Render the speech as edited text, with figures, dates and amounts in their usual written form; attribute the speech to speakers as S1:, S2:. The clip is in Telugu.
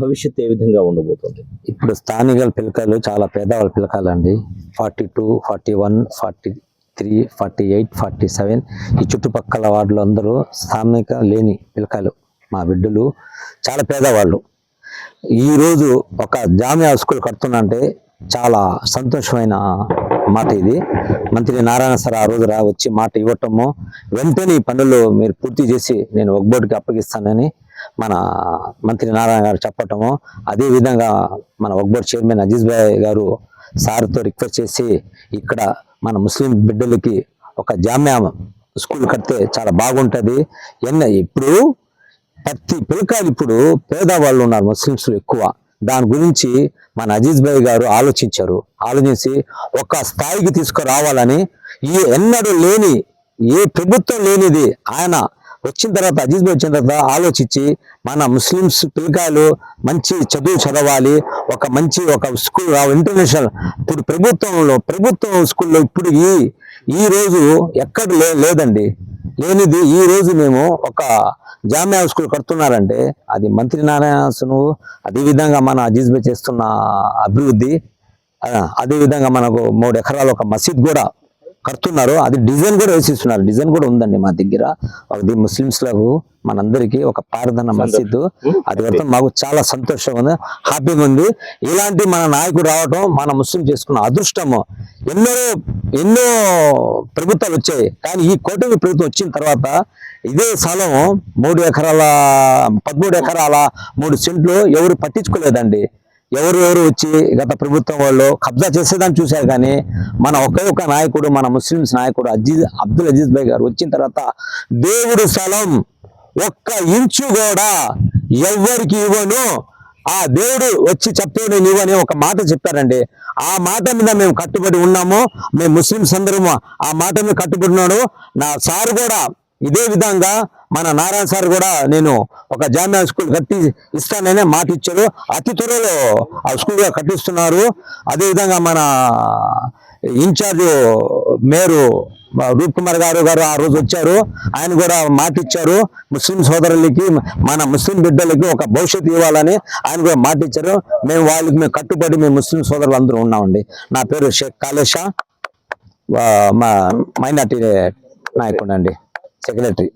S1: భవిష్యత్తు ఏ విధంగా ఉండబోతుంది?
S2: ఇప్పుడు స్థానిక పిల్లకాయలు చాలా పేదవాళ్ళ పిల్లకాయలండి. 42, 41, 43, 48, 47 ఈ చుట్టుపక్కల వార్డులు అందరూ స్థానిక లేని పిల్లకాయలు, మా బిడ్డలు చాలా పేదవాళ్ళు. ఈరోజు ఒక జామియా స్కూల్ కడుతున్నంటే చాలా సంతోషమైన మాట ఇది. మంత్రి నారాయణ సార్ ఆ రోజు వచ్చి మాట ఇవ్వటము, వెంటనే ఈ పనులు మీరు పూర్తి చేసి నేను ఒక బోర్డుకి అప్పగిస్తానని మన మంత్రి నారాయణ గారు చెప్పటము, అదేవిధంగా మన ఒక బోర్డు చైర్మన్ అజీజ్ భాయ్ గారు సార్తో రిక్వెస్ట్ చేసి ఇక్కడ మన ముస్లిం బిడ్డలకి ఒక జామియా స్కూల్ కడితే చాలా బాగుంటుంది. ఇప్పుడు ప్రతి పిల్లకాయలు ఇప్పుడు పేదవాళ్ళు ఉన్నారు, ముస్లిమ్స్ ఎక్కువ. దాని గురించి మన అజీజ్ భాయ్ గారు ఆలోచించి ఒక స్థాయికి తీసుకురావాలని, ఎన్నడూ లేని, ఏ ప్రభుత్వం లేనిది ఆయన వచ్చిన తర్వాత, అజీజ్ భాయ్ వచ్చిన తర్వాత ఆలోచించి మన ముస్లిమ్స్ పిల్లకాయలు మంచి చదువు చదవాలి, ఒక స్కూల్ ఇంటర్నేషనల్ ఇప్పుడు ప్రభుత్వం స్కూల్లో ఇప్పుడు ఈ రోజు ఎక్కడ లేదండి, లేనిది ఈ రోజు మేము ఒక జామియా స్కూల్ కడుతున్నారంటే అది మంత్రి నారాయణ, అదేవిధంగా మన అజీజ్ భాయ్ చేస్తున్న అభివృద్ధి, అదేవిధంగా మనకు 3 ఎకరాల ఒక మసీద్ కూడా కడుతున్నారు. అది డిజైన్ కూడా వేసిస్తున్నారు, డిజైన్ కూడా ఉందండి మా దగ్గర. అది ముస్లింస్లకు మనందరికీ ఒక ప్రార్థన మసీదు, అది కడతాం. మాకు చాలా సంతోషంగా ఉంది, హ్యాపీగా ఉంది. ఇలాంటి మన నాయకుడు రావటం మన ముస్లిం చేసుకున్న అదృష్టము. ఎన్నో ప్రభుత్వాలు వచ్చాయి, కానీ ఈ కూటమి ప్రభుత్వం వచ్చిన తర్వాత ఇదే స్థలం 13 ఎకరాల 3 సెంట్లు ఎవరు పట్టించుకోలేదండి. ఎవరు వచ్చి గత ప్రభుత్వం వాళ్ళు కబ్జా చేసేదాన్ని చూశారు, కానీ మన ఒక నాయకుడు, మన ముస్లిమ్స్ నాయకుడు అబ్దుల్ అజీజ్ భాయ్ గారు వచ్చిన తర్వాత దేవుడు స్థలం 1 ఇంచు కూడా ఎవరికి ఇవ్వను, ఆ దేవుడు వచ్చి చెప్తే నేను ఇవ్వని ఒక మాట చెప్పారండి. ఆ మాట మీద మేము కట్టుబడి ఉన్నాము, మేము ముస్లిమ్స్ అందరము ఆ మాట మీద కట్టుబడి ఉన్నాడు. నా సార్ కూడా ఇదే విధంగా, మన నారాయణ సార్ కూడా నేను ఒక జామియా స్కూల్ కట్టి ఇస్తాననే మాట ఇచ్చారు. అతి త్వరలో ఆ స్కూల్ కట్టిస్తున్నారు. అదేవిధంగా మన ఇన్ఛార్జ్ మేయరు రూప్ కుమార్ గారు ఆ రోజు వచ్చారు, ఆయన కూడా మాట ఇచ్చారు. ముస్లిం సోదరులకి, మన ముస్లిం బిడ్డలకి ఒక భవిష్యత్తు ఇవ్వాలని ఆయన కూడా మాట ఇచ్చారు. మేము కట్టుబడి మేము ముస్లిం సోదరులు అందరూ ఉన్నామండి. నా పేరు షేక్ కాలేషా, మా మైనార్టీ నాయకుడు అండి, సెక్రటరీ.